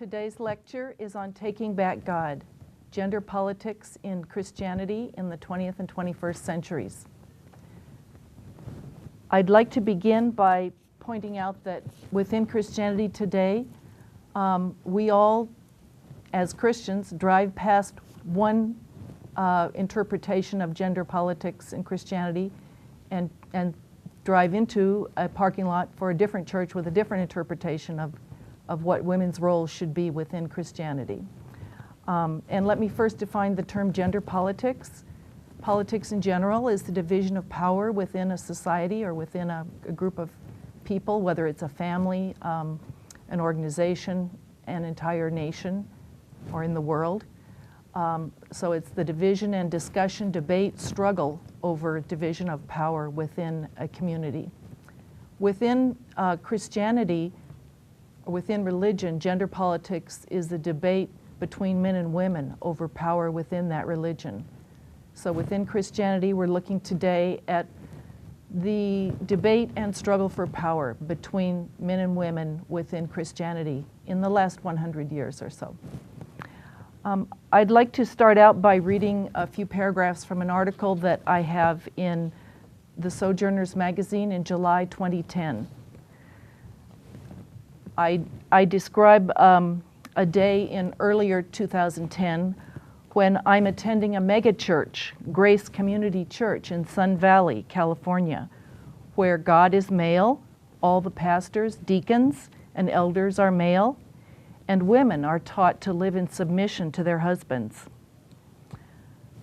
Today's lecture is on Taking Back God, Gender Politics in Christianity in the 20th and 21st Centuries. I'd like to begin by pointing out that within Christianity today, we all, as Christians, drive past one interpretation of gender politics in Christianity and drive into a parking lot for a different church with a different interpretation of what women's roles should be within Christianity. And let me first define the term gender politics. Politics in general is the division of power within a society or within a group of people, whether it's a family, an organization, an entire nation, or in the world. So it's the division and discussion, debate, struggle over division of power within a community. Within Christianity, within religion, gender politics is the debate between men and women over power within that religion. So within Christianity, we're looking today at the debate and struggle for power between men and women within Christianity in the last 100 years or so. I'd like to start out by reading a few paragraphs from an article that I have in the Sojourners magazine in July 2010. I describe a day in earlier 2010 when I'm attending a mega church, Grace Community Church in Sun Valley, California, where God is male, all the pastors, deacons, and elders are male, and women are taught to live in submission to their husbands.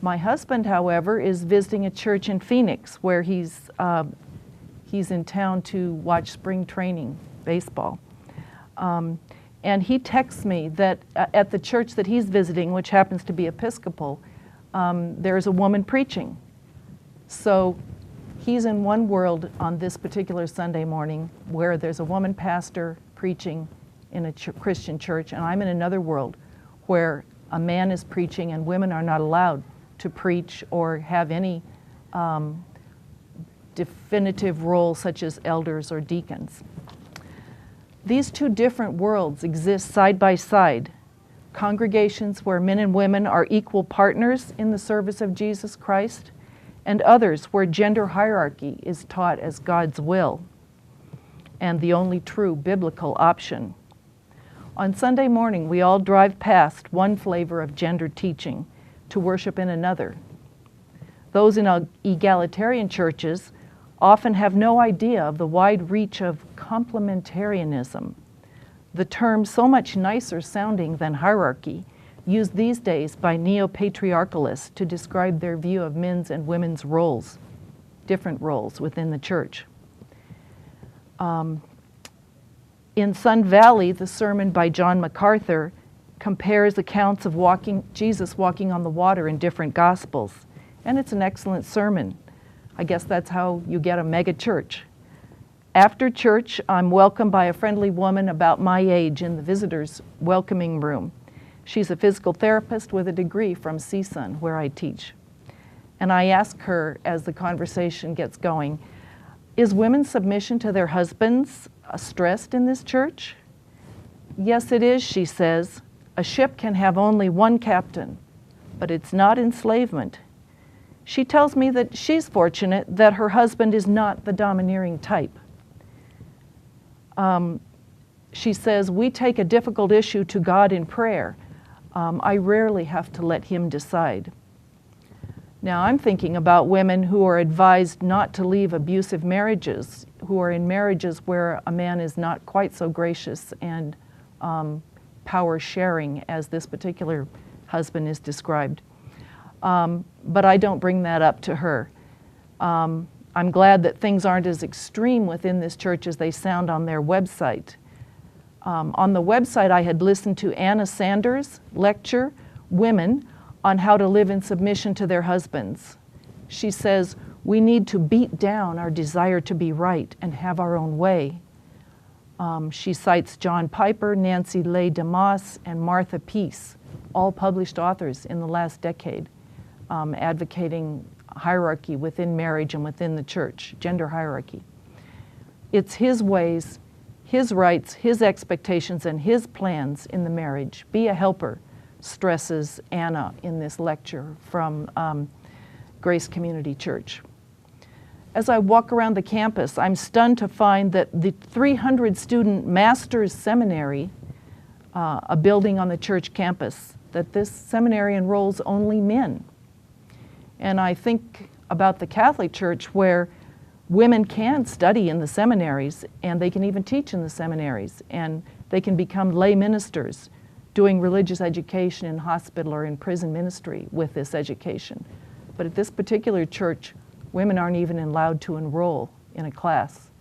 My husband, however, is visiting a church in Phoenix where he's in town to watch spring training baseball. And he texts me that at the church that he's visiting, which happens to be Episcopal, there's a woman preaching. So he's in one world on this particular Sunday morning where there's a woman pastor preaching in a Christian church, and I'm in another world where a man is preaching and women are not allowed to preach or have any definitive role such as elders or deacons. These two different worlds exist side by side. Congregations where men and women are equal partners in the service of Jesus Christ, and others where gender hierarchy is taught as God's will and the only true biblical option. On Sunday morning, we all drive past one flavor of gender teaching to worship in another. Those in egalitarian churches often have no idea of the wide reach of complementarianism, the term so much nicer sounding than hierarchy, used these days by neo-patriarchalists to describe their view of men's and women's roles, different roles within the church. In Sun Valley, the sermon by John MacArthur compares accounts of Jesus walking on the water in different Gospels, and it's an excellent sermon. I guess that's how you get a mega church. After church, I'm welcomed by a friendly woman about my age in the visitors' welcoming room. She's a physical therapist with a degree from CSUN, where I teach. And I ask her, as the conversation gets going, is women's submission to their husbands stressed in this church? Yes, it is, she says. A ship can have only one captain, but it's not enslavement. She tells me that she's fortunate that her husband is not the domineering type. She says, we take a difficult issue to God in prayer. I rarely have to let him decide. Now, I'm thinking about women who are advised not to leave abusive marriages, who are in marriages where a man is not quite so gracious and power sharing as this particular husband is described. But I don't bring that up to her. I'm glad that things aren't as extreme within this church as they sound on their website. On the website, I had listened to Anna Sanders' lecture, Women, on how to live in submission to their husbands. She says, we need to beat down our desire to be right and have our own way. She cites John Piper, Nancy Leigh DeMoss, and Martha Peace, all published authors in the last decade, advocating hierarchy within marriage and within the church, gender hierarchy. It's his ways, his rights, his expectations, and his plans in the marriage. Be a helper, stresses Anna in this lecture from Grace Community Church. As I walk around the campus, I'm stunned to find that the 300-student master's seminary, a building on the church campus, that this seminary enrolls only men. And I think about the Catholic Church, where women can study in the seminaries, and they can even teach in the seminaries, and they can become lay ministers doing religious education in hospital or in prison ministry with this education. But at this particular church, women aren't even allowed to enroll in a class.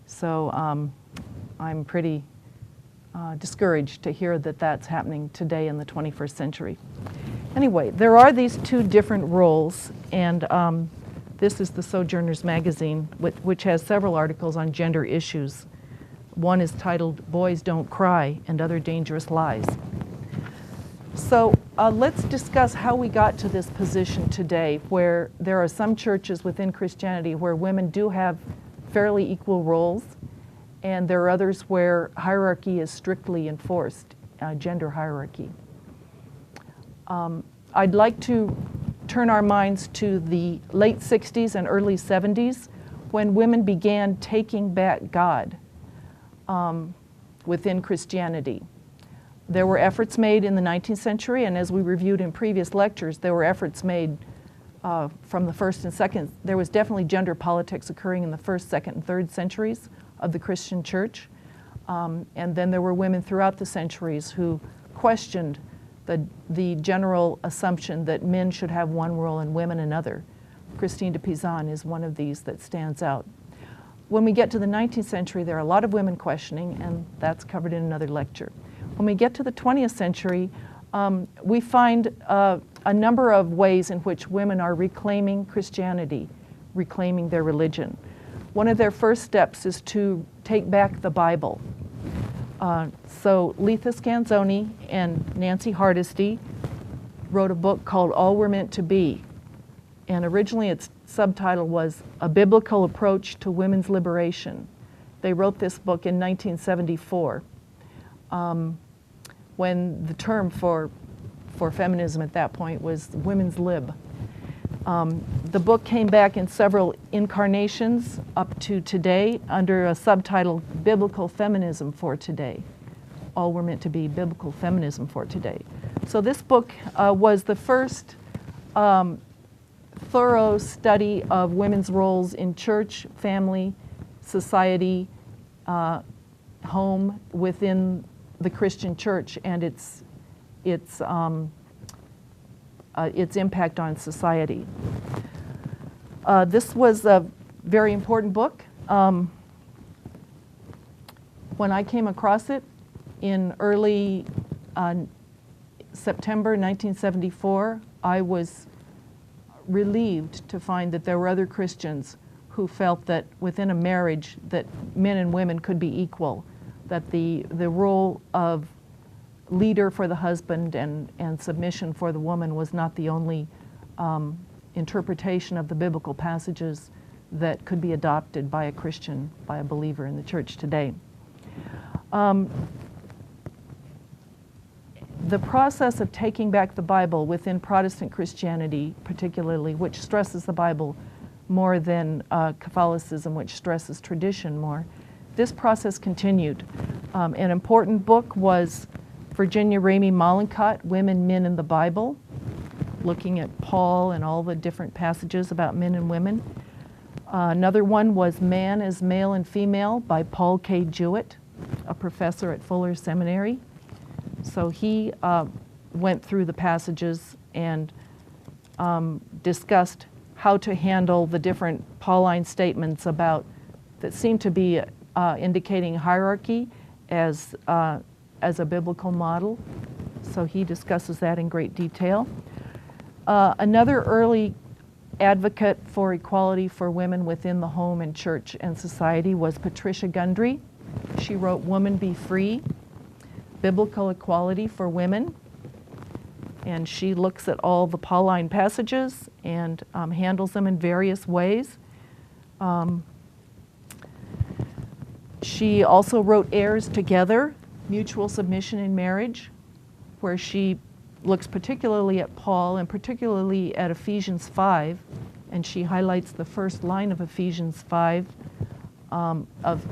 So I'm pretty discouraged to hear that that's happening today in the 21st century. Anyway, there are these two different roles, and this is the Sojourners magazine, which has several articles on gender issues. One is titled, "Boys Don't Cry and Other Dangerous Lies." So let's discuss how we got to this position today, where there are some churches within Christianity where women do have fairly equal roles, and there are others where hierarchy is strictly enforced, gender hierarchy. I'd like to turn our minds to the late 60s and early 70s, when women began taking back God within Christianity. There were efforts made in the 19th century, and as we reviewed in previous lectures, there were efforts made from the first and second. There was definitely gender politics occurring in the first, second, and third centuries of the Christian church. And then there were women throughout the centuries who questioned the general assumption that men should have one role and women another. Christine de Pizan is one of these that stands out. When we get to the 19th century, there are a lot of women questioning, and that's covered in another lecture. When we get to the 20th century, we find a number of ways in which women are reclaiming Christianity, reclaiming their religion. One of their first steps is to take back the Bible. So Letha Scanzoni and Nancy Hardesty wrote a book called All We're Meant to Be. And originally its subtitle was A Biblical Approach to Women's Liberation. They wrote this book in 1974, when the term for feminism at that point was women's lib. The book came back in several incarnations up to today under a subtitle, Biblical Feminism for Today. All We're Meant to Be, Biblical Feminism for Today. So this book was the first thorough study of women's roles in church, family, society, home, within the Christian church, and its impact on society. This was a very important book. When I came across it in early September 1974, I was relieved to find that there were other Christians who felt that within a marriage that men and women could be equal, that the role of leader for the husband and submission for the woman was not the only interpretation of the biblical passages that could be adopted by a Christian, by a believer in the church today. The process of taking back the Bible within Protestant Christianity, particularly, which stresses the Bible more than Catholicism, which stresses tradition more, this process continued. An important book was Virginia Ramey Mollenkott, Women, Men in the Bible, looking at Paul and all the different passages about men and women. Another one was Man as Male and Female by Paul K. Jewett, a professor at Fuller Seminary. So he went through the passages and discussed how to handle the different Pauline statements about that seem to be indicating hierarchy as a biblical model. So he discusses that in great detail. Another early advocate for equality for women within the home and church and society was Patricia Gundry. She wrote Woman Be Free, Biblical Equality for Women. And she looks at all the Pauline passages and handles them in various ways. She also wrote Heirs Together, Mutual Submission in Marriage, where she looks particularly at Paul and particularly at Ephesians 5, and she highlights the first line of Ephesians 5.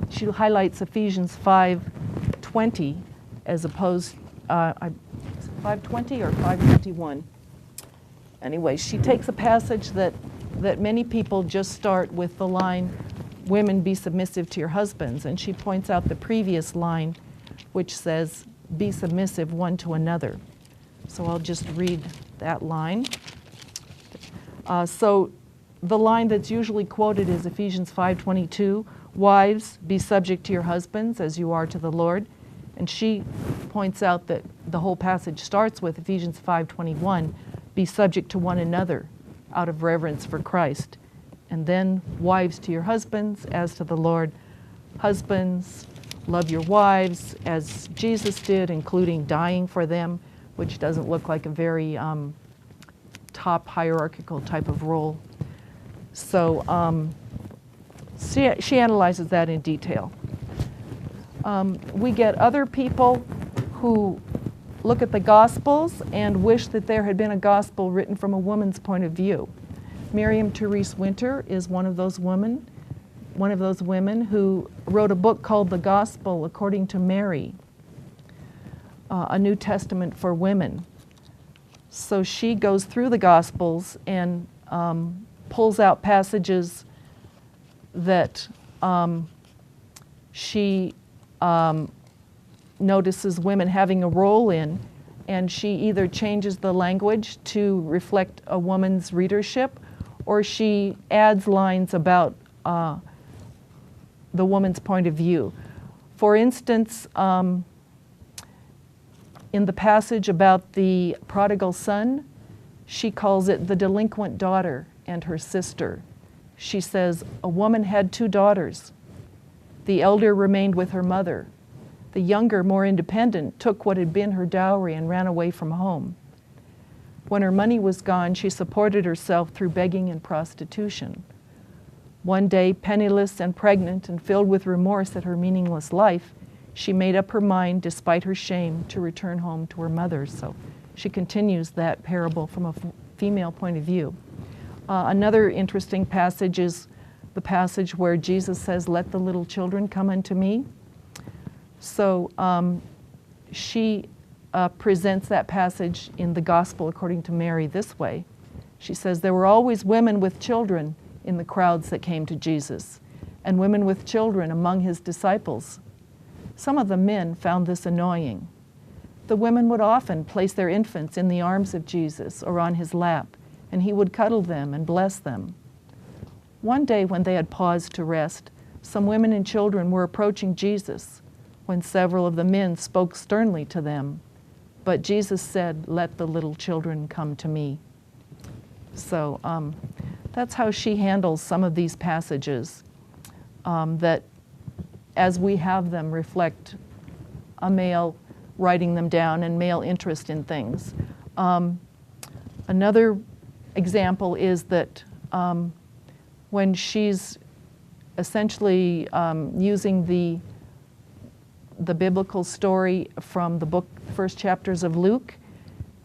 She highlights Ephesians 5:20 as opposed 5:20 or 5:21. Anyway, she takes a passage that many people just start with the line, "Women, be submissive to your husbands," and she points out the previous line, which says, "Be submissive one to another." So I'll just read that line. So the line that's usually quoted is Ephesians 5:22, "Wives, be subject to your husbands as you are to the Lord." And she points out that the whole passage starts with Ephesians 5:21, "Be subject to one another out of reverence for Christ." And then, "Wives to your husbands as to the Lord." Husbands, love your wives as Jesus did, including dying for them, which doesn't look like a very top hierarchical type of role. So she analyzes that in detail. We get other people who look at the Gospels and wish that there had been a gospel written from a woman's point of view. Miriam Therese Winter is one of those women who wrote a book called The Gospel According to Mary, a New Testament for women. So she goes through the Gospels and pulls out passages that she notices women having a role in, and she either changes the language to reflect a woman's readership, or she adds lines about the woman's point of view. For instance, in the passage about the prodigal son, she calls it the delinquent daughter and her sister. She says, "A woman had 2 daughters. The elder remained with her mother. The younger, more independent, took what had been her dowry and ran away from home. When her money was gone, she supported herself through begging and prostitution. One day, penniless and pregnant and filled with remorse at her meaningless life, she made up her mind, despite her shame, to return home to her mother." So she continues that parable from a female point of view. Another interesting passage is the passage where Jesus says, "Let the little children come unto me." So she presents that passage in the Gospel according to Mary this way. She says, "There were always women with children in the crowds that came to Jesus, and women with children among his disciples. Some of the men found this annoying. The women would often place their infants in the arms of Jesus or on his lap, and he would cuddle them and bless them. One day when they had paused to rest, some women and children were approaching Jesus, when several of the men spoke sternly to them. But Jesus said, 'Let the little children come to me.'" So that's how she handles some of these passages that, as we have them, reflect a male writing them down and male interest in things. Another example is that when she's essentially using the biblical story from the first chapters of Luke,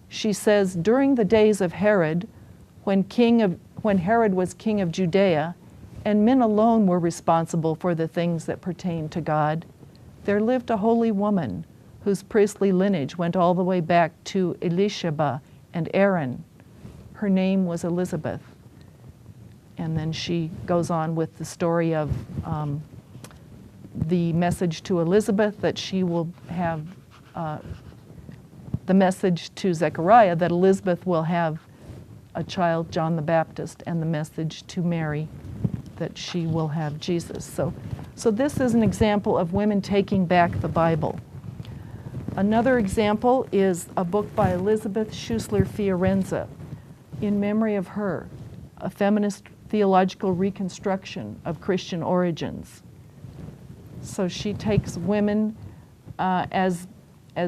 she says, "During the days of Herod, when Herod was king of Judea, and men alone were responsible for the things that pertain to God, there lived a holy woman whose priestly lineage went all the way back to Elisheba and Aaron. Her name was Elizabeth." And then she goes on with the story of the message to Elizabeth that she will have, the message to Zechariah that Elizabeth will have a child, John the Baptist, and the message to Mary that she will have Jesus. So this is an example of women taking back the Bible. Another example is a book by Elizabeth Schussler Fiorenza, In Memory of Her, a feminist theological reconstruction of Christian origins. So she takes women as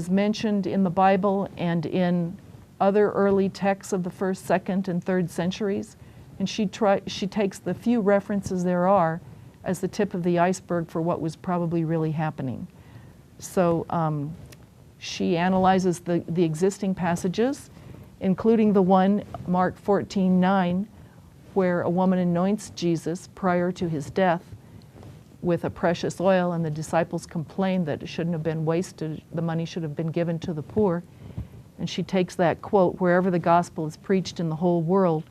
mentioned in the Bible and in other early texts of the 1st, 2nd, and 3rd centuries, and she takes the few references there are as the tip of the iceberg for what was probably really happening. So she analyzes the existing passages, including the one, Mark 14:9, where a woman anoints Jesus prior to his death with a precious oil, and the disciples complain that it shouldn't have been wasted, the money should have been given to the poor. And she takes that quote, "Wherever the gospel is preached in the whole world,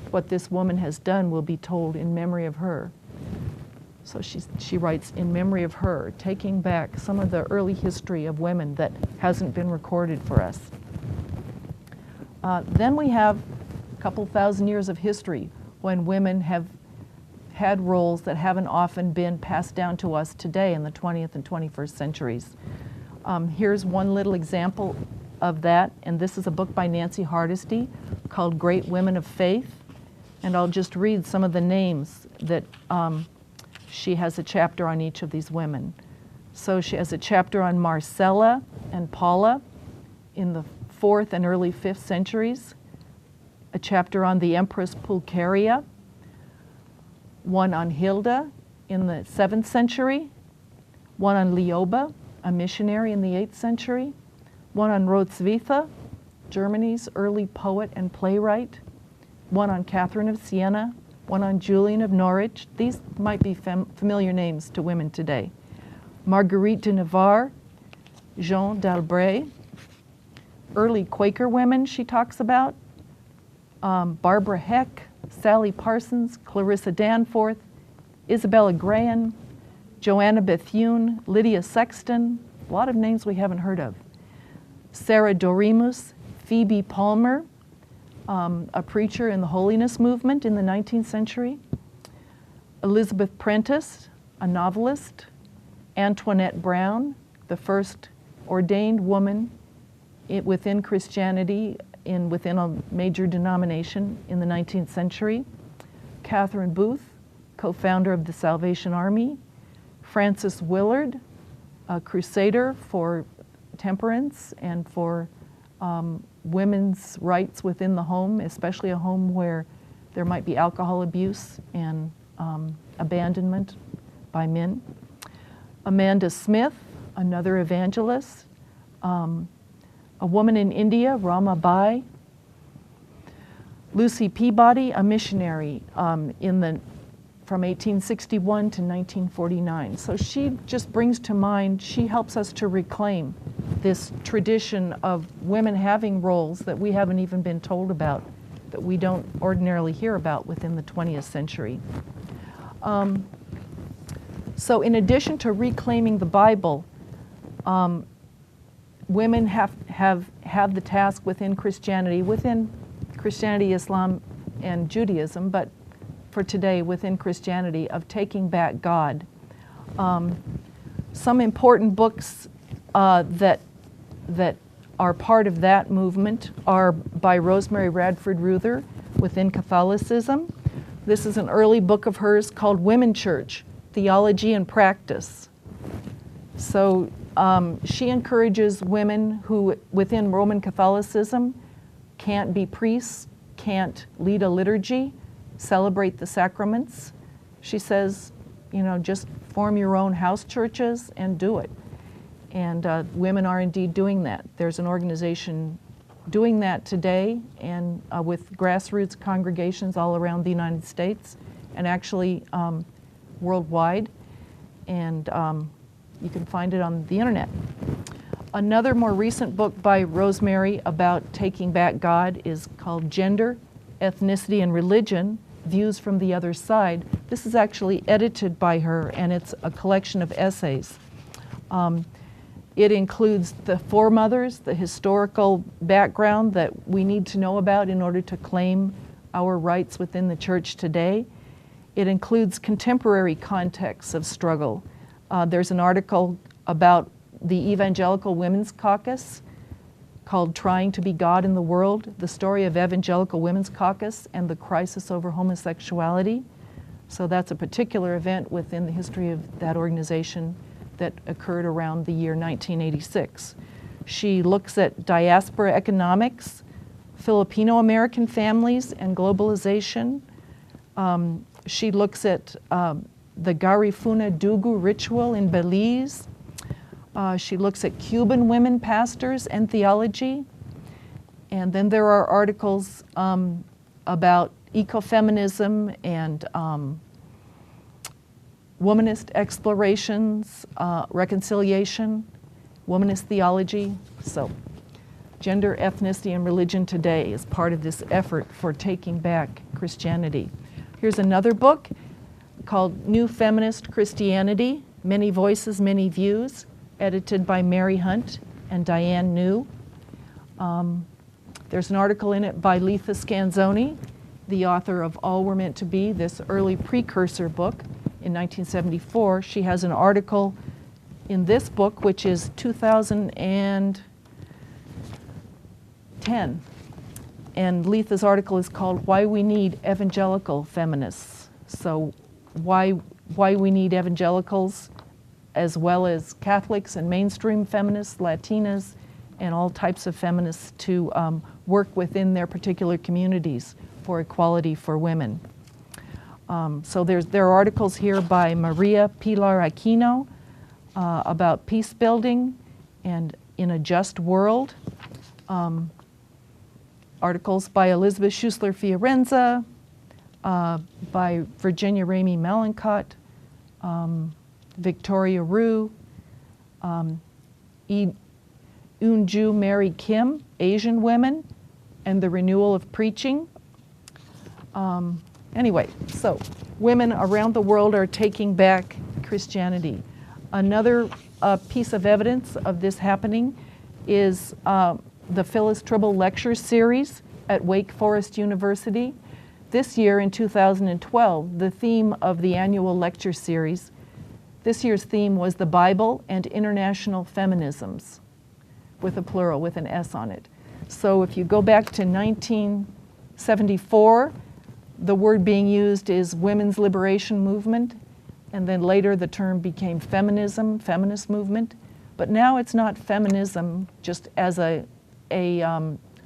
what this woman has done will be told in memory of her." So she writes, "In memory of her," taking back some of the early history of women that hasn't been recorded for us. Then we have a couple thousand years of history when women have had roles that haven't often been passed down to us today in the 20th and 21st centuries. Here's one little example of that, and this is a book by Nancy Hardesty called Great Women of Faith, and I'll just read some of the names that she has a chapter on each of these women. So she has a chapter on Marcella and Paula in the 4th and early 5th centuries, a chapter on the Empress Pulcheria, one on Hilda in the 7th century, one on Lioba, a missionary in the 8th century, one on Roswitha, Germany's early poet and playwright, one on Catherine of Siena, one on Julian of Norwich. These might be familiar names to women today. Marguerite de Navarre, Jean d'Albret, early Quaker women she talks about, Barbara Heck, Sally Parsons, Clarissa Danforth, Isabella Grahan, Joanna Bethune, Lydia Sexton, a lot of names we haven't heard of. Sarah Doremus, Phoebe Palmer, a preacher in the holiness movement in the 19th century. Elizabeth Prentice, a novelist. Antoinette Brown, the first ordained woman within Christianity within a major denomination in the 19th century. Catherine Booth, co-founder of the Salvation Army. Frances Willard, a crusader for temperance and for women's rights within the home, especially a home where there might be alcohol abuse and abandonment by men. Amanda Smith, another evangelist. A woman in India, Rama Bai. Lucy Peabody, a missionary from 1861 to 1949. So she just brings to mind, she helps us to reclaim this tradition of women having roles that we haven't even been told about, that we don't ordinarily hear about within the 20th century. So in addition to reclaiming the Bible, women have the task within Christianity, Islam, and Judaism, but for today within Christianity, of taking back God. Some important books that are part of that movement are by Rosemary Radford Ruther, Within Catholicism. This is an early book of hers called Women Church, Theology and Practice. So she encourages women who within Roman Catholicism can't be priests, can't lead a liturgy, celebrate the sacraments. She says, just form your own house churches and do it. And women are indeed doing that. There's an organization doing that today, and with grassroots congregations all around the United States and actually worldwide. And you can find it on the internet. Another more recent book by Rosemary about taking back God is called Gender, Ethnicity, and Religion, Views from the Other Side. This is actually edited by her, and it's a collection of essays. It includes the foremothers, the historical background that we need to know about in order to claim our rights within the church today. It includes contemporary contexts of struggle. There's an article about the Evangelical Women's Caucus called Trying to Be God in the World, the story of Evangelical Women's Caucus and the crisis over homosexuality. So that's a particular event within the history of that organization that occurred around the year 1986. She looks at diaspora economics, Filipino American families and globalization. She looks at the Garifuna Dugu ritual in Belize. She looks at Cuban women pastors and theology. And then there are articles about ecofeminism and womanist explorations, reconciliation, womanist theology. So gender, ethnicity, and religion today is part of this effort for taking back Christianity. Here's another book called New Feminist Christianity, Many Voices, Many Views, edited by Mary Hunt and Diane New. There's an article in it by Letha Scanzoni, the author of All We're Meant to Be, this early precursor book in 1974. She has an article in this book, which is 2010. And Letha's article is called Why We Need Evangelical Feminists. So why we need evangelicals as well as Catholics and mainstream feminists, Latinas, and all types of feminists to work within their particular communities for equality for women. So there are articles here by Maria Pilar Aquino about peace building and in a just world. Articles by Elizabeth Schussler Fiorenza, by Virginia Ramey Malincott, Victoria Rue, Unju Mary Kim, Asian Women, and the Renewal of Preaching. Anyway, so women around the world are taking back Christianity. Another piece of evidence of this happening is the Phyllis Tribble Lecture Series at Wake Forest University. This year, in 2012, the theme of the annual lecture series, this year's theme was the Bible and International Feminisms, with a plural, with an S on it. So if you go back to 1974, the word being used is women's liberation movement, and then later the term became feminism, feminist movement. But now it's not feminism just as a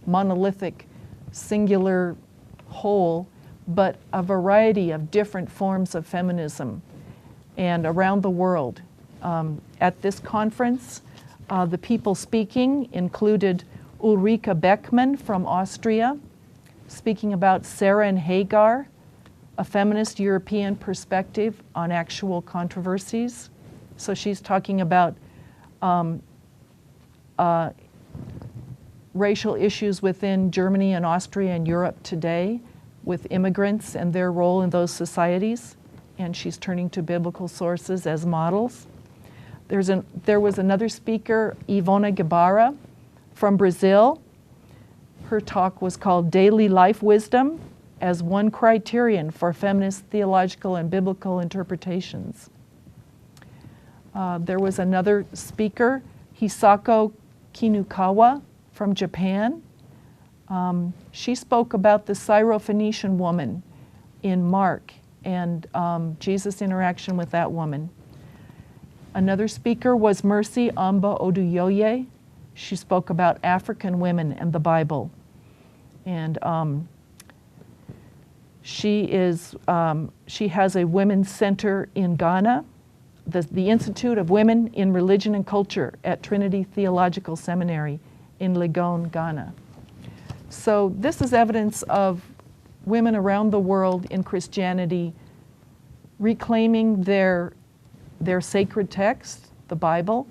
monolithic, singular whole, but a variety of different forms of feminism and around the world. At this conference, the people speaking included Ulrike Beckmann from Austria, speaking about Sarah and Hagar, a feminist European perspective on actual controversies. So she's talking about racial issues within Germany and Austria and Europe today with immigrants and their role in those societies. And she's turning to biblical sources as models. There was another speaker, Ivona Guevara from Brazil. Her talk was called Daily Life Wisdom as One Criterion for Feminist Theological and Biblical Interpretations. There was another speaker, Hisako Kinukawa from Japan. She spoke about the Syrophoenician woman in Mark and Jesus' interaction with that woman. Another speaker was Mercy Amba Oduyoye. She spoke about African women and the Bible. And she has a women's center in Ghana, the Institute of Women in Religion and Culture at Trinity Theological Seminary in Legon, Ghana. So this is evidence of women around the world in Christianity reclaiming their sacred text, the Bible,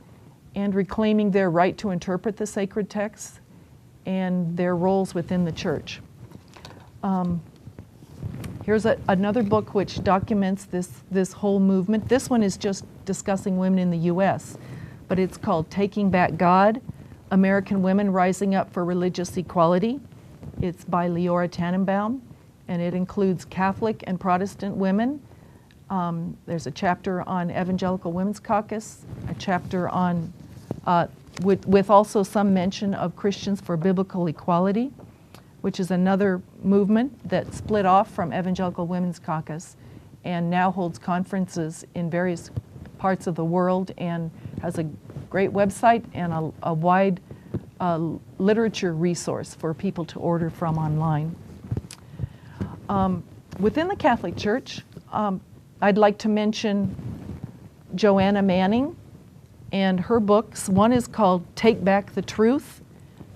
and reclaiming their right to interpret the sacred texts and their roles within the church. Here's another book which documents this whole movement. This one is just discussing women in the U.S., but it's called Taking Back God, American Women Rising Up for Religious Equality. It's by Leora Tannenbaum, and it includes Catholic and Protestant women. There's a chapter on Evangelical Women's Caucus, a chapter on, with also some mention of Christians for Biblical Equality, which is another movement that split off from Evangelical Women's Caucus and now holds conferences in various parts of the world and has a great website and a wide literature resource for people to order from online. Within the Catholic Church, I'd like to mention Joanna Manning and her books. One is called Take Back the Truth,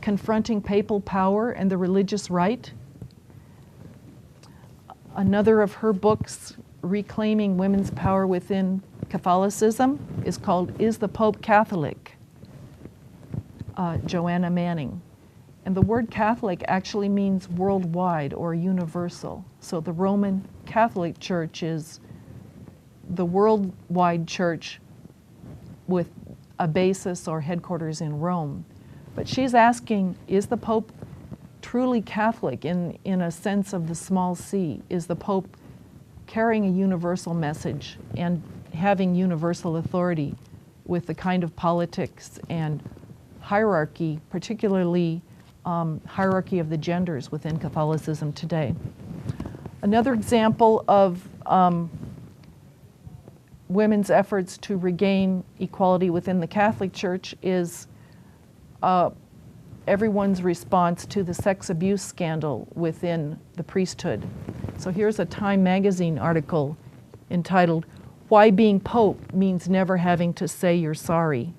Confronting Papal Power and the Religious Right. Another of her books, Reclaiming Women's Power Within Catholicism, is called Is the Pope Catholic? Joanna Manning. And the word Catholic actually means worldwide or universal. So the Roman Catholic Church is the worldwide church with a basis or headquarters in Rome. But she's asking, is the Pope truly Catholic in a sense of the small c? Is the Pope carrying a universal message and having universal authority with the kind of politics and hierarchy, particularly hierarchy of the genders within Catholicism today? Another example of women's efforts to regain equality within the Catholic Church is everyone's response to the sex abuse scandal within the priesthood. So here's a Time magazine article entitled, "Why Being Pope Means Never Having to Say You're Sorry: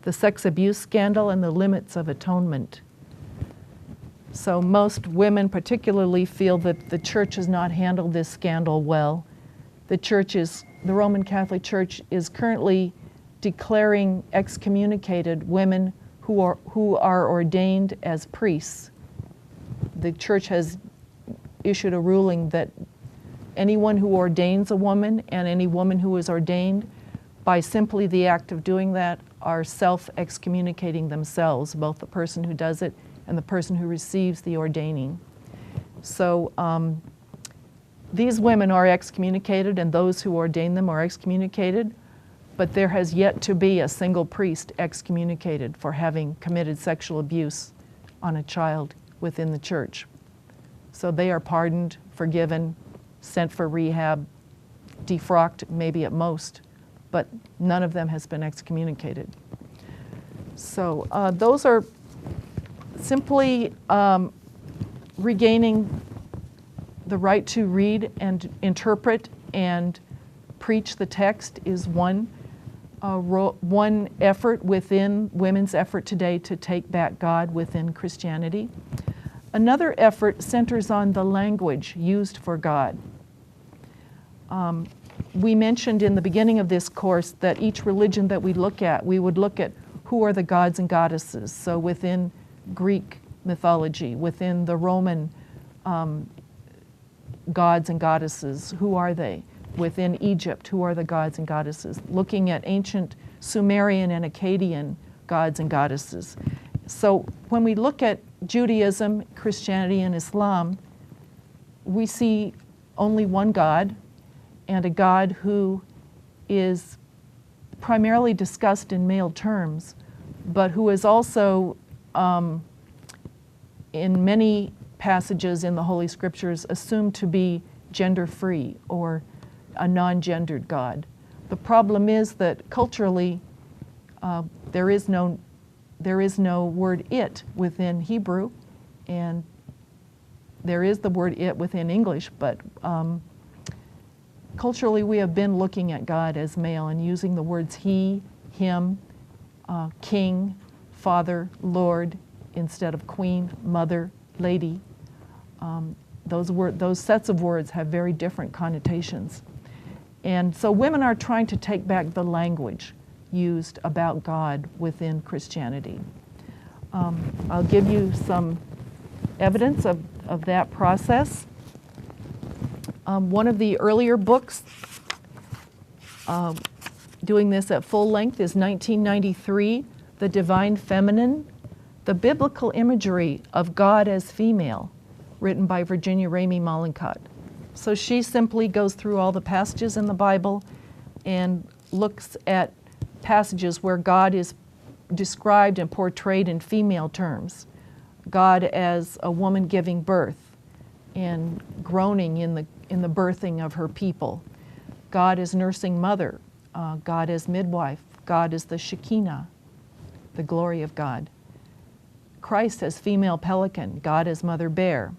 The Sex Abuse Scandal and the Limits of Atonement." So most women particularly feel that the Church has not handled this scandal well. The Roman Catholic Church is currently declaring excommunicated women who are ordained as priests. The Church has issued a ruling that anyone who ordains a woman and any woman who is ordained, by simply the act of doing that, are self-excommunicating themselves, both the person who does it and the person who receives the ordaining. So these women are excommunicated, and those who ordain them are excommunicated, but there has yet to be a single priest excommunicated for having committed sexual abuse on a child within the Church. So they are pardoned, forgiven, sent for rehab, defrocked maybe at most, but none of them has been excommunicated. So those are simply regaining the right to read and interpret and preach the text is one effort within women's effort today to take back God within Christianity. Another effort centers on the language used for God. We mentioned in the beginning of this course that each religion that we would look at who are the gods and goddesses. So within Greek mythology, within the Roman gods and goddesses, who are they? Within Egypt, who are the gods and goddesses? Looking at ancient Sumerian and Akkadian gods and goddesses. So when we look at Judaism, Christianity, and Islam, we see only one God, and a God who is primarily discussed in male terms, but who is also, in many passages in the Holy Scriptures, assumed to be gender-free or a non-gendered God. The problem is that culturally, there is no word it within Hebrew, and there is the word it within English, but culturally we have been looking at God as male and using the words he, him, king, father, Lord, instead of queen, mother, lady. Those sets of words have very different connotations. And so women are trying to take back the language used about God within Christianity. I'll give you some evidence of that process. One of the earlier books doing this at full length is 1993, The Divine Feminine, The Biblical Imagery of God as Female, written by Virginia Ramey Mollenkott. So she simply goes through all the passages in the Bible and looks at passages where God is described and portrayed in female terms. God as a woman giving birth and groaning in the birthing of her people. God as nursing mother. God as midwife. God as the Shekinah, the glory of God. Christ as female pelican. God as mother bear.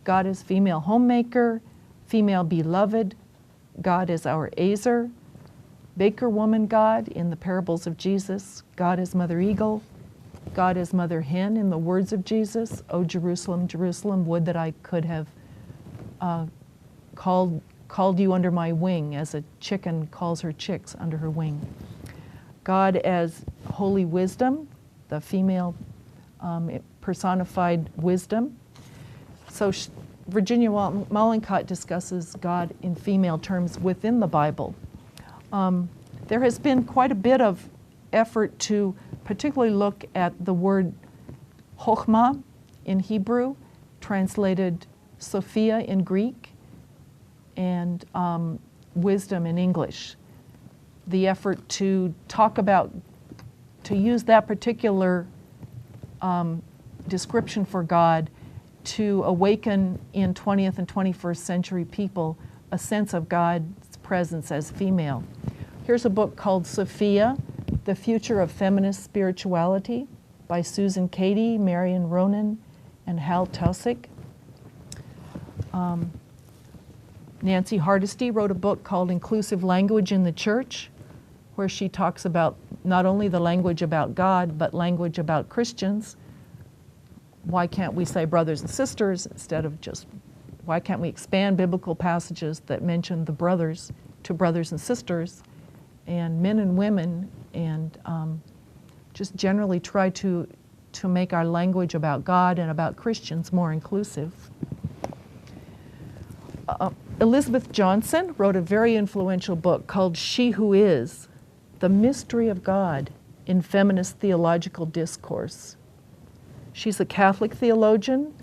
God as female homemaker, female beloved, God as our Azer, Baker woman God in the parables of Jesus, God as Mother Eagle, God as Mother Hen in the words of Jesus, O Jerusalem, Jerusalem, would that I could have called you under my wing, as a chicken calls her chicks under her wing. God as Holy Wisdom, the female personified wisdom. So Virginia Mollenkott discusses God in female terms within the Bible. There has been quite a bit of effort to particularly look at the word chokhmah in Hebrew, translated Sophia in Greek, and wisdom in English. The effort to talk about, to use that particular description for God to awaken in 20th and 21st century people a sense of God's presence as female. Here's a book called Sophia, The Future of Feminist Spirituality by Susan Cady, Marion Ronan, and Hal Taussig. Nancy Hardesty wrote a book called Inclusive Language in the Church, where she talks about not only the language about God, but language about Christians. Why can't we say brothers and sisters instead of just, why can't we expand biblical passages that mention the brothers to brothers and sisters and men and women, and just generally try to make our language about God and about Christians more inclusive. Elizabeth Johnson wrote a very influential book called She Who Is, The Mystery of God in Feminist Theological Discourse. She's a Catholic theologian.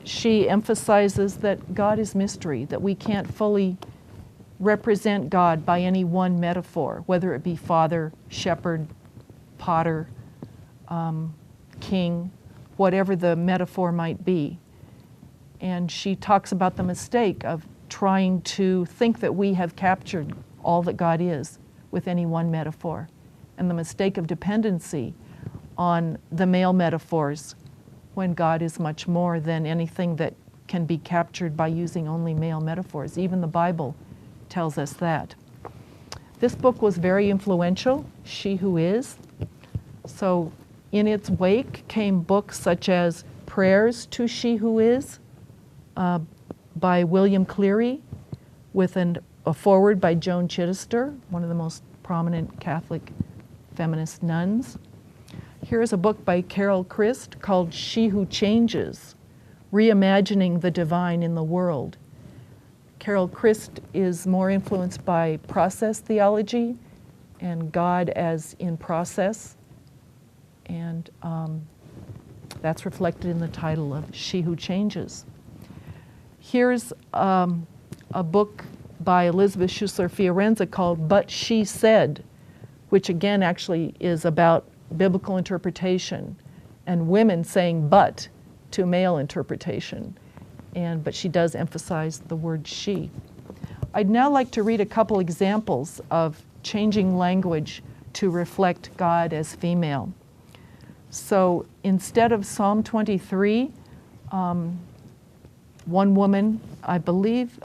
She emphasizes that God is mystery, that we can't fully represent God by any one metaphor, whether it be father, shepherd, potter, king, whatever the metaphor might be. And she talks about the mistake of trying to think that we have captured all that God is with any one metaphor, and the mistake of dependency on the male metaphors when God is much more than anything that can be captured by using only male metaphors. Even the Bible tells us that. This book was very influential, She Who Is. So in its wake came books such as Prayers to She Who Is by William Cleary, with a foreword by Joan Chittister, one of the most prominent Catholic feminist nuns. Here's a book by Carol Christ called She Who Changes, Reimagining the Divine in the World. Carol Christ is more influenced by process theology and God as in process, and that's reflected in the title of She Who Changes. Here's a book by Elizabeth Schussler Fiorenza called But She Said, which again actually is about biblical interpretation and women saying but to male interpretation. But she does emphasize the word she. I'd now like to read a couple examples of changing language to reflect God as female. So instead of Psalm 23, one woman, I believe,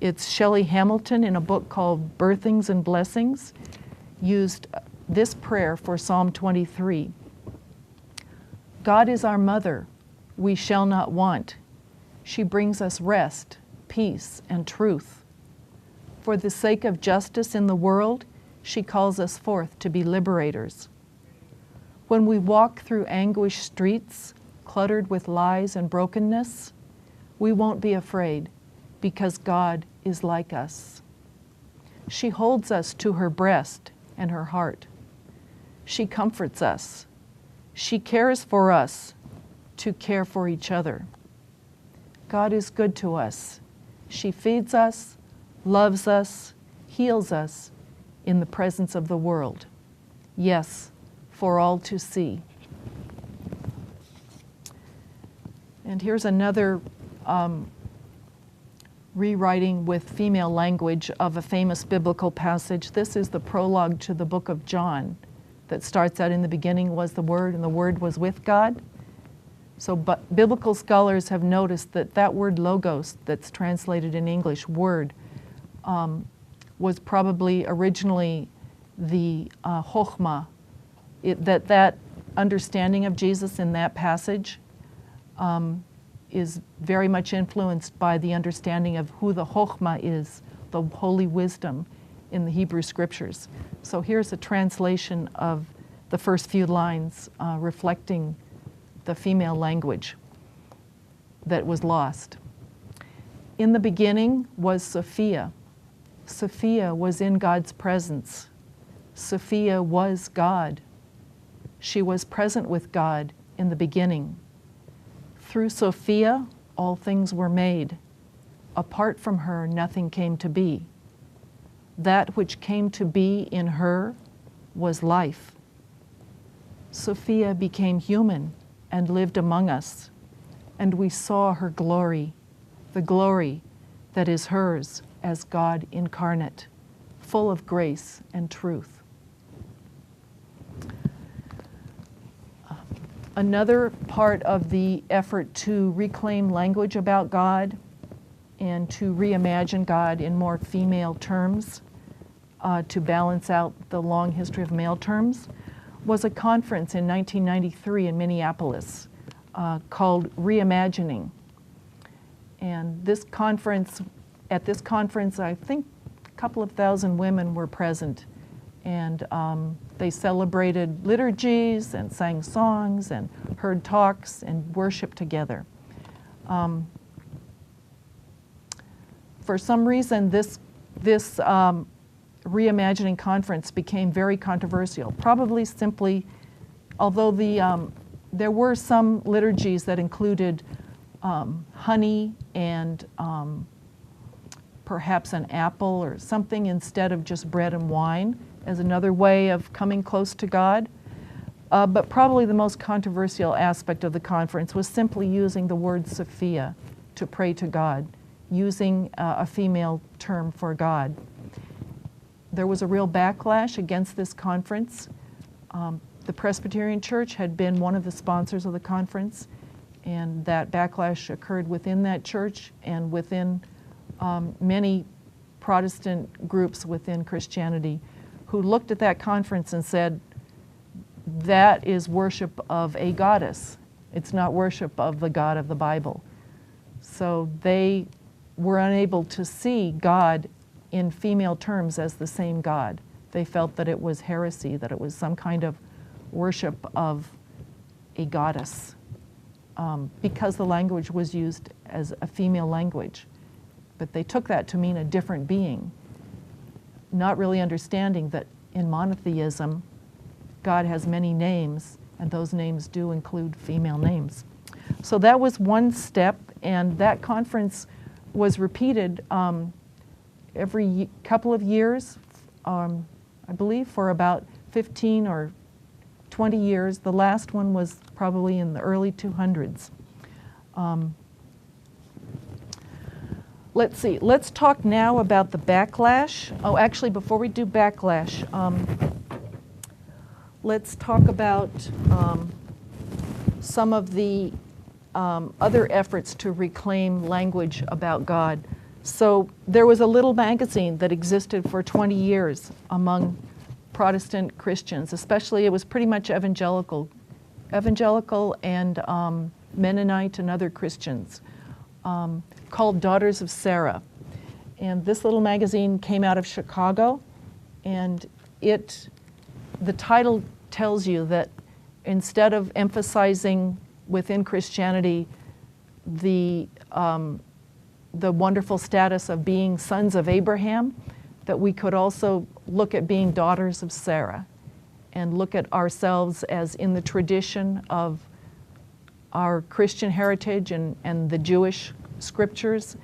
it's Shelley Hamilton in a book called Birthings and Blessings, used this prayer for Psalm 23. God is our mother, we shall not want. She brings us rest, peace, and truth. For the sake of justice in the world, she calls us forth to be liberators. When we walk through anguished streets, cluttered with lies and brokenness, we won't be afraid because God is like us. She holds us to her breast and her heart. She comforts us. She cares for us to care for each other. God is good to us. She feeds us, loves us, heals us in the presence of the world. Yes, for all to see. And here's another rewriting with female language of a famous biblical passage. This is the prologue to the book of John that starts out, in the beginning was the Word, and the Word was with God. So biblical scholars have noticed that that word logos, that's translated in English word, was probably originally the Chokhmah, that understanding of Jesus in that passage is very much influenced by the understanding of who the Chokhmah is, the holy wisdom in the Hebrew Scriptures. So here's a translation of the first few lines reflecting the female language that was lost. In the beginning was Sophia. Sophia was in God's presence. Sophia was God. She was present with God in the beginning. Through Sophia, all things were made. Apart from her, nothing came to be. That which came to be in her was life. Sophia became human and lived among us, and we saw her glory, the glory that is hers as God incarnate, full of grace and truth. Another part of the effort to reclaim language about God and to reimagine God in more female terms, to balance out the long history of male terms, was a conference in 1993 in Minneapolis called Reimagining. And at this conference, I think a couple of thousand women were present, and they celebrated liturgies and sang songs and heard talks and worshiped together. For some reason, this Reimagining conference became very controversial, probably simply, although there were some liturgies that included honey and perhaps an apple or something instead of just bread and wine as another way of coming close to God. But probably the most controversial aspect of the conference was simply using the word Sophia to pray to God, using a female term for God. There was a real backlash against this conference. The Presbyterian Church had been one of the sponsors of the conference, and that backlash occurred within that church and within many Protestant groups within Christianity who looked at that conference and said, that is worship of a goddess. It's not worship of the God of the Bible. So they were unable to see God in female terms as the same God. They felt that it was heresy, that it was some kind of worship of a goddess, because the language was used as a female language. But they took that to mean a different being, not really understanding that in monotheism, God has many names, and those names do include female names. So that was one step, and that conference was repeated every couple of years, I believe, for about 15 or 20 years. The last one was probably in the early 200s. Let's see, let's talk now about the backlash. Oh, actually, before we do backlash, let's talk about some of the other efforts to reclaim language about God. So there was a little magazine that existed for 20 years among Protestant Christians, especially it was pretty much evangelical and Mennonite and other Christians, called Daughters of Sarah. And this little magazine came out of Chicago, and the title tells you that instead of emphasizing within Christianity the wonderful status of being sons of Abraham, that we could also look at being daughters of Sarah and look at ourselves as in the tradition of our Christian heritage and the Jewish scriptures,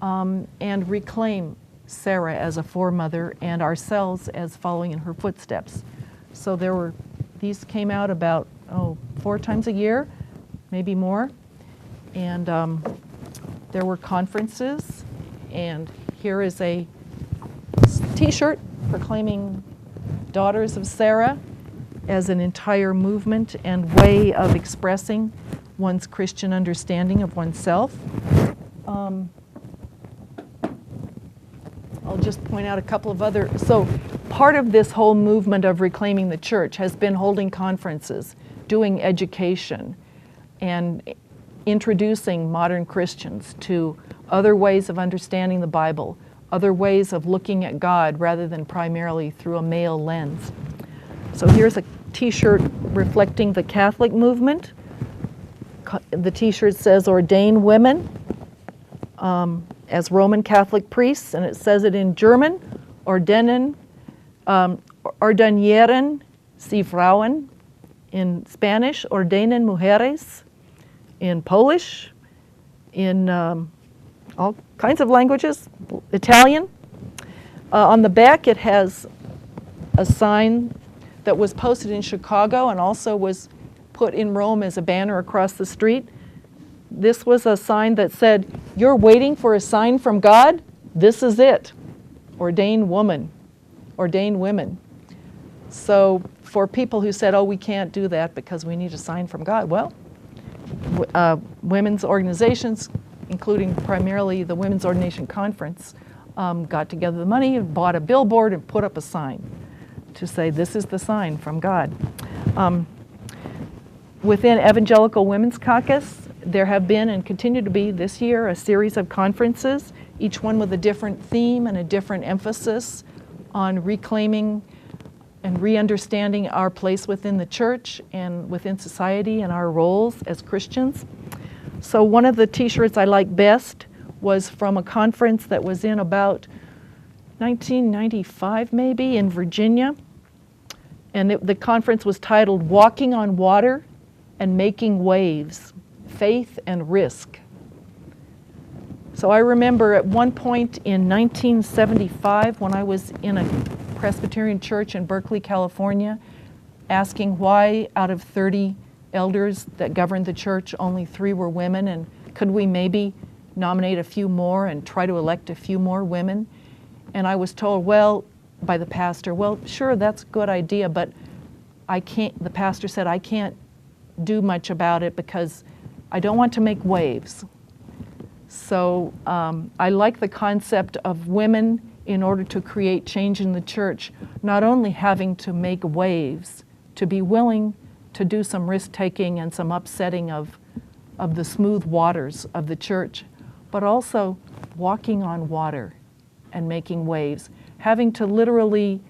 and reclaim Sarah as a foremother and ourselves as following in her footsteps. So these came out about 4 times a year, maybe more, and there were conferences, and here is a t-shirt proclaiming Daughters of Sarah as an entire movement and way of expressing one's Christian understanding of oneself. I'll I'll just point out a couple of other. So part of this whole movement of reclaiming the church has been holding conferences, doing education, and introducing modern Christians to other ways of understanding the Bible, other ways of looking at God rather than primarily through a male lens. So here's a t-shirt reflecting the Catholic movement. The t-shirt says ordain women as Roman Catholic priests, and it says it in German, ordinieren sie Frauen, in Spanish, ordenen mujeres, in Polish, in all kinds of languages, Italian. On the back it has a sign that was posted in Chicago and also was put in Rome as a banner across the street. This was a sign that said, "You're waiting for a sign from God? This is it. Ordain woman, ordain women." So for people who said, "Oh, we can't do that because we need a sign from God," well, women's organizations, including primarily the Women's Ordination Conference, got together the money and bought a billboard and put up a sign to say, "This is the sign from God." Within Evangelical Women's Caucus, there have been and continue to be this year a series of conferences, each one with a different theme and a different emphasis on reclaiming and re-understanding our place within the church and within society and our roles as Christians. So one of the t-shirts I like best was from a conference that was in about 1995 maybe in Virginia. And the conference was titled Walking on Water and Making Waves, Faith and Risk. So I remember at one point in 1975 when I was in a Presbyterian church in Berkeley, California, asking why out of 30 elders that governed the church, only 3 were women, and could we maybe nominate a few more and try to elect a few more women? And I was told, well, by the pastor, well, sure, that's a good idea, but I can't, the pastor said, I can't do much about it because I don't want to make waves. So I like the concept of women, in order to create change in the church, not only having to make waves, to be willing to do some risk-taking and some upsetting of the smooth waters of the church, but also walking on water and making waves, having to literally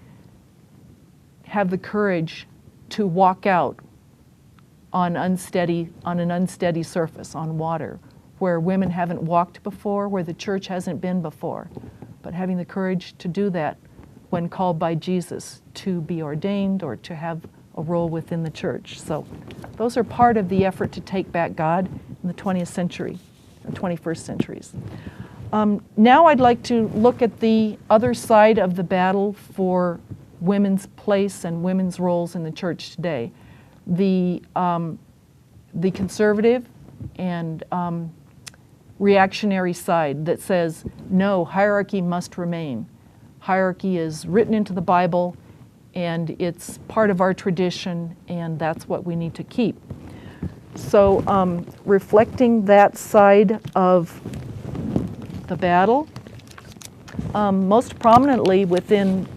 have the courage to walk out on an unsteady surface, on water, where women haven't walked before, where the church hasn't been before, but having the courage to do that when called by Jesus to be ordained or to have a role within the church. So those are part of the effort to take back God in the 20th century, and 21st centuries. Now I'd like to look at the other side of the battle for women's place and women's roles in the church today. The conservative and reactionary side that says, no, hierarchy must remain. Hierarchy is written into the Bible and it's part of our tradition and that's what we need to keep. So reflecting that side of the battle, most prominently within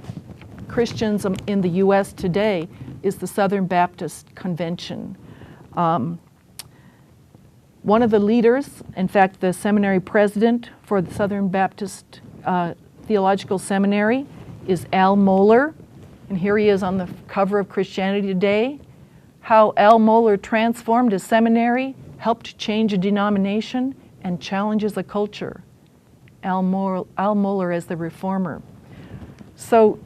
Christians in the U.S. today is the Southern Baptist Convention. One of the leaders, in fact, the seminary president for the Southern Baptist Theological Seminary is Al Mohler, and here he is on the cover of Christianity Today. How Al Mohler transformed a seminary, helped change a denomination, and challenges a culture. Al Mohler as the reformer. So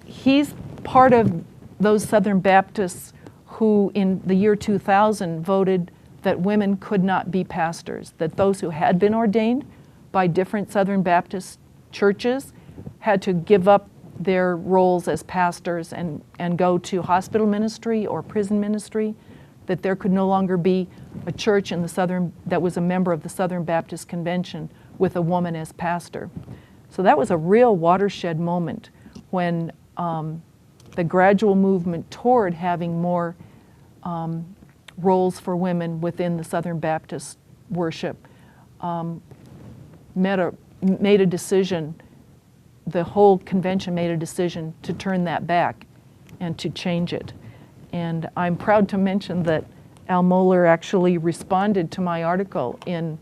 he's part of those Southern Baptists who in the year 2000 voted that women could not be pastors, that those who had been ordained by different Southern Baptist churches had to give up their roles as pastors and go to hospital ministry or prison ministry, that there could no longer be a church in the Southern that was a member of the Southern Baptist Convention with a woman as pastor. So that was a real watershed moment when the gradual movement toward having more roles for women within the Southern Baptist worship made a decision the whole convention made a decision to turn that back and to change it. And I'm proud to mention that Al Mohler actually responded to my article in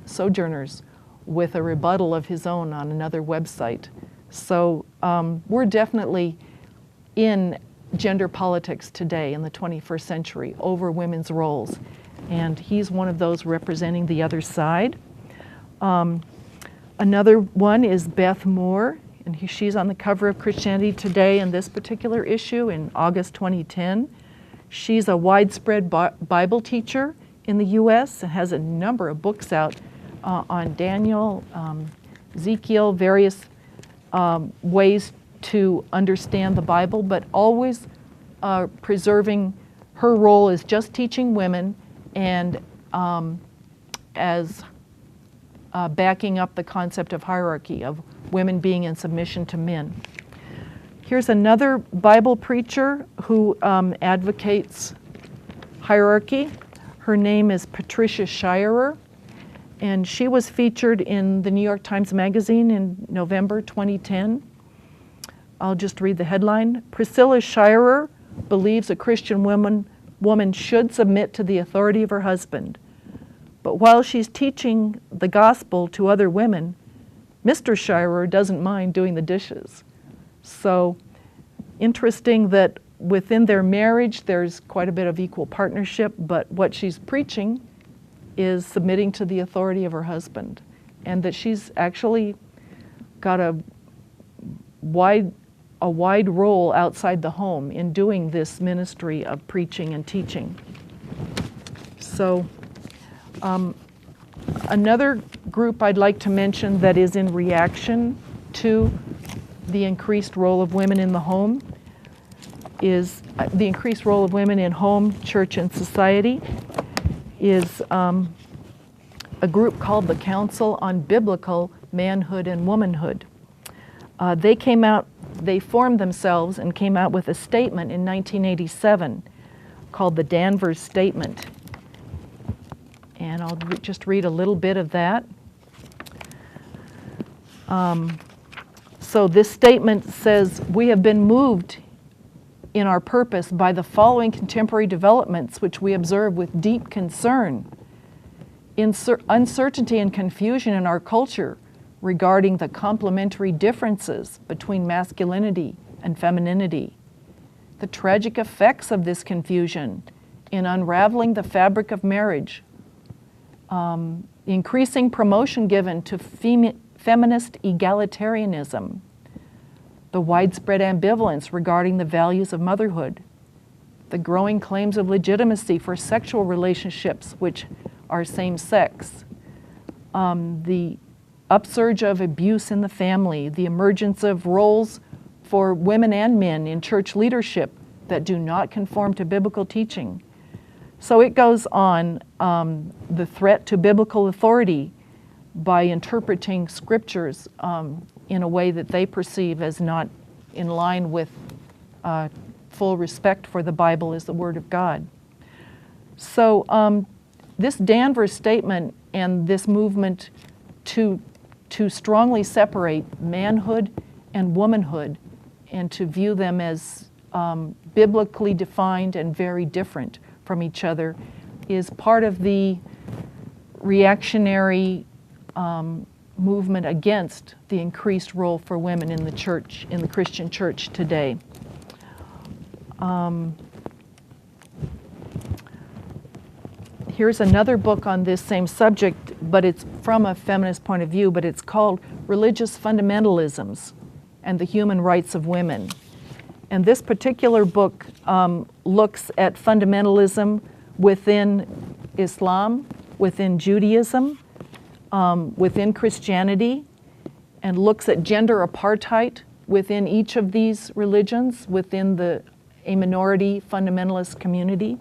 Sojourners with a rebuttal of his own on another website. So we're definitely in gender politics today in the 21st century over women's roles. And he's one of those representing the other side. Another one is Beth Moore, and she's on the cover of Christianity Today in this particular issue in August 2010. She's a widespread Bible teacher in the U.S. and has a number of books out on Daniel, Ezekiel, various ways to understand the Bible, but always preserving her role as just teaching women and as backing up the concept of hierarchy, of women being in submission to men. Here's another Bible preacher who advocates hierarchy. Her name is Patricia Shirer, and she was featured in the New York Times Magazine in November 2010. I'll just read the headline. Priscilla Shirer believes a Christian woman should submit to the authority of her husband. But while she's teaching the gospel to other women, Mr. Shirer doesn't mind doing the dishes. So interesting that within their marriage there's quite a bit of equal partnership, but what she's preaching is submitting to the authority of her husband, and that she's actually got a wide role outside the home in doing this ministry of preaching and teaching. So another group I'd like to mention that is in reaction to the increased role of women in the home is the increased role of women in home, church, and society is a group called the Council on Biblical Manhood and Womanhood. They formed themselves and came out with a statement in 1987 called the Danvers Statement. And I'll just read a little bit of that. So this statement says, "We have been moved in our purpose by the following contemporary developments which we observe with deep concern. Uncertainty and confusion in our culture regarding the complementary differences between masculinity and femininity. The tragic effects of this confusion in unraveling the fabric of marriage. Increasing promotion given to feminist egalitarianism. The widespread ambivalence regarding the values of motherhood. The growing claims of legitimacy for sexual relationships which are same-sex. The upsurge of abuse in the family. The emergence of roles for women and men in church leadership that do not conform to biblical teaching." So it goes on, the threat to biblical authority by interpreting scriptures in a way that they perceive as not in line with full respect for the Bible as the Word of God. So this Danvers Statement and this movement to strongly separate manhood and womanhood and to view them as biblically defined and very different from each other is part of the reactionary movement against the increased role for women in the church, in the Christian church today. Here's another book on this same subject, but it's from a feminist point of view, but it's called Religious Fundamentalisms and the Human Rights of Women. And this particular book looks at fundamentalism within Islam, within Judaism, within Christianity, and looks at gender apartheid within each of these religions, within a minority fundamentalist community,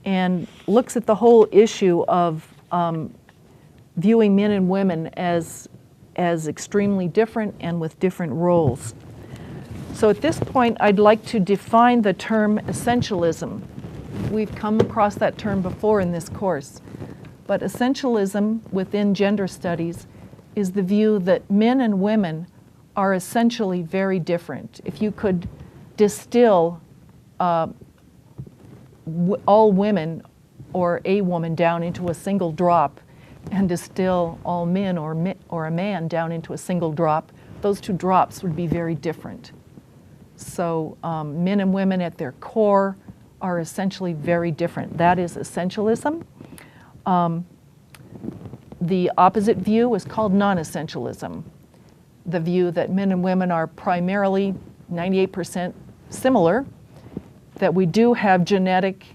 and looks at the whole issue of viewing men and women as extremely different and with different roles. So at this point, I'd like to define the term essentialism. We've come across that term before in this course. But essentialism within gender studies is the view that men and women are essentially very different. If you could distill all women or a woman down into a single drop and distill all men or a man down into a single drop, those two drops would be very different. So men and women at their core are essentially very different. That is essentialism. The opposite view is called non-essentialism. The view that men and women are primarily 98% similar, that we do have genetic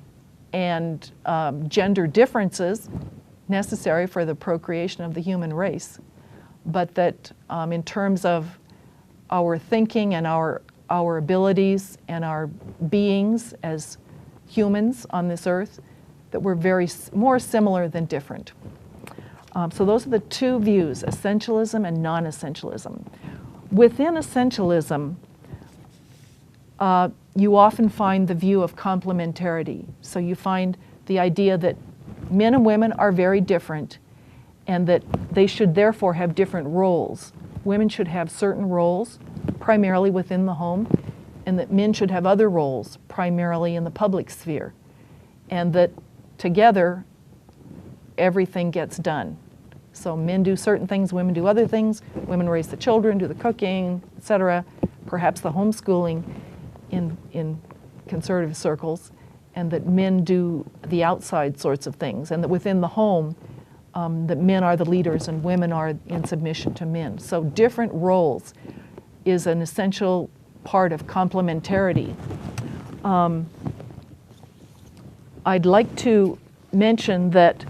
and gender differences necessary for the procreation of the human race, but that in terms of our thinking and our abilities and our beings as humans on this earth, that we're more similar than different. So those are the two views, essentialism and non-essentialism. Within essentialism, you often find the view of complementarity. So you find the idea that men and women are very different and that they should therefore have different roles. Women should have certain roles, primarily within the home, and that men should have other roles, primarily in the public sphere. And that together, everything gets done. So men do certain things, women do other things, women raise the children, do the cooking, etc., perhaps the homeschooling in conservative circles, and that men do the outside sorts of things, and that within the home, that men are the leaders and women are in submission to men. So different roles is an essential part of complementarity. I'd like to mention that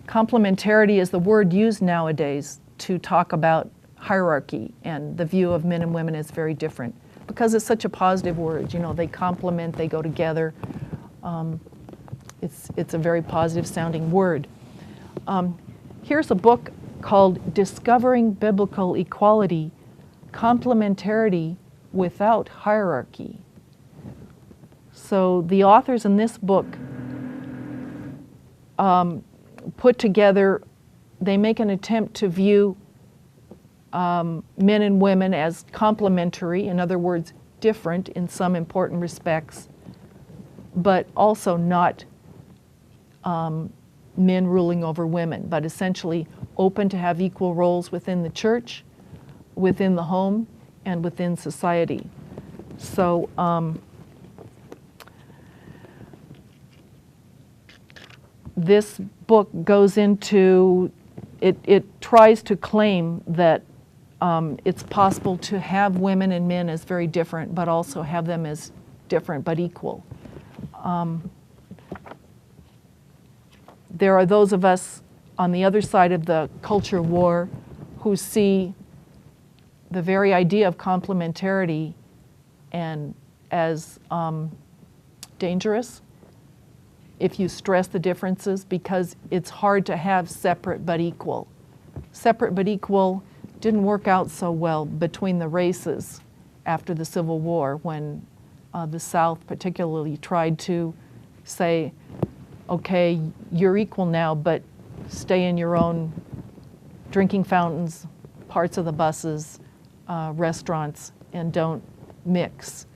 complementarity is the word used nowadays to talk about hierarchy, and the view of men and women is very different because it's such a positive word. You know, they complement, they go together. It's a very positive sounding word. Here's a book called Discovering Biblical Equality, Complementarity Without Hierarchy. So the authors in this book put together, they make an attempt to view men and women as complementary, in other words, different in some important respects, but also not men ruling over women, but essentially open to have equal roles within the church, within the home, and within society. So this book goes into, it tries to claim that it's possible to have women and men as very different, but also have them as different but equal. There are those of us on the other side of the culture war who see the very idea of complementarity and as dangerous if you stress the differences, because it's hard to have separate but equal. Separate but equal didn't work out so well between the races after the Civil War, when the South particularly tried to say, okay, you're equal now, but stay in your own drinking fountains, parts of the buses, restaurants, and don't mix.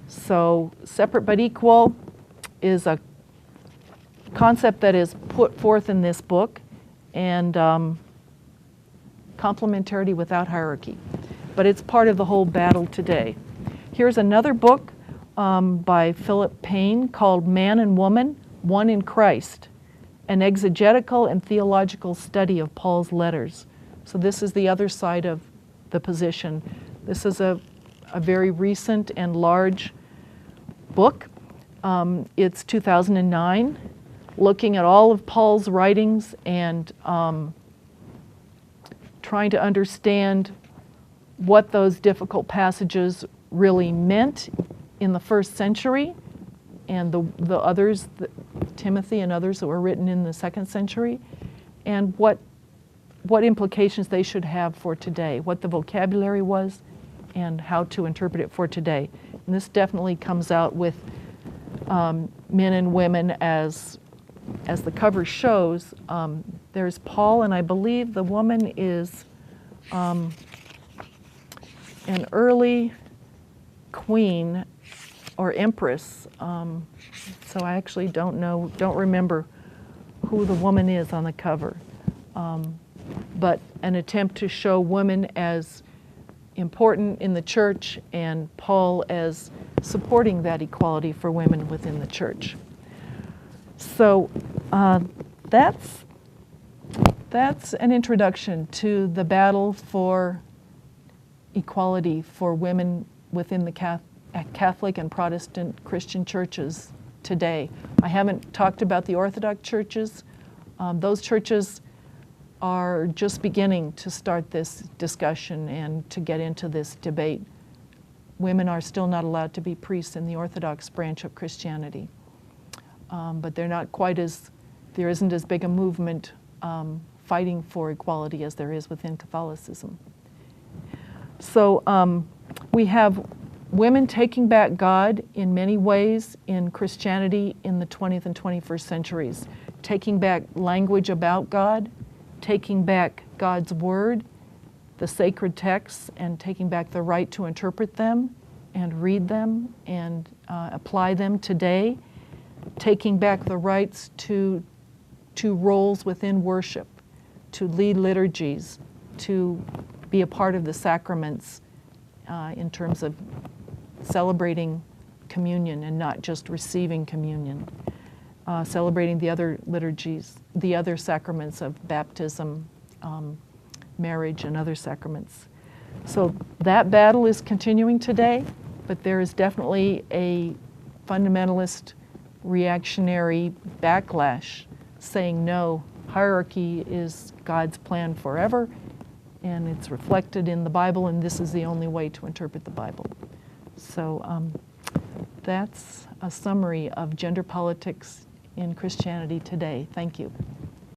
So separate but equal is a concept that is put forth in this book, and complementarity without hierarchy. But it's part of the whole battle today. Here's another book by Philip Payne called Man and Woman, One in Christ, an exegetical and theological study of Paul's letters. So this is the other side of the position. This is a very recent and large book. It's 2009, looking at all of Paul's writings and trying to understand what those difficult passages really meant in the first century, and the others, Timothy and others that were written in the second century, and what implications they should have for today, what the vocabulary was, and how to interpret it for today. And this definitely comes out with men and women as the cover shows. There's Paul, and I believe the woman is an early queen or empress. So I actually don't remember who the woman is on the cover. But an attempt to show women as important in the church and Paul as supporting that equality for women within the church. So that's an introduction to the battle for equality for women within the Catholic and Protestant Christian churches today. I haven't talked about the Orthodox churches. Those churches are just beginning to start this discussion and to get into this debate. Women are still not allowed to be priests in the Orthodox branch of Christianity. But they're not quite there isn't as big a movement fighting for equality as there is within Catholicism. So we have women taking back God in many ways in Christianity in the 20th and 21st centuries, taking back language about God, taking back God's Word, the sacred texts, and taking back the right to interpret them and read them and apply them today, taking back the rights to roles within worship, to lead liturgies, to be a part of the sacraments in terms of celebrating communion and not just receiving communion, celebrating the other liturgies, the other sacraments of baptism, marriage, and other sacraments. So that battle is continuing today, but there is definitely a fundamentalist reactionary backlash saying no, hierarchy is God's plan forever, and it's reflected in the Bible, and this is the only way to interpret the Bible. So that's a summary of gender politics in Christianity today. Thank you.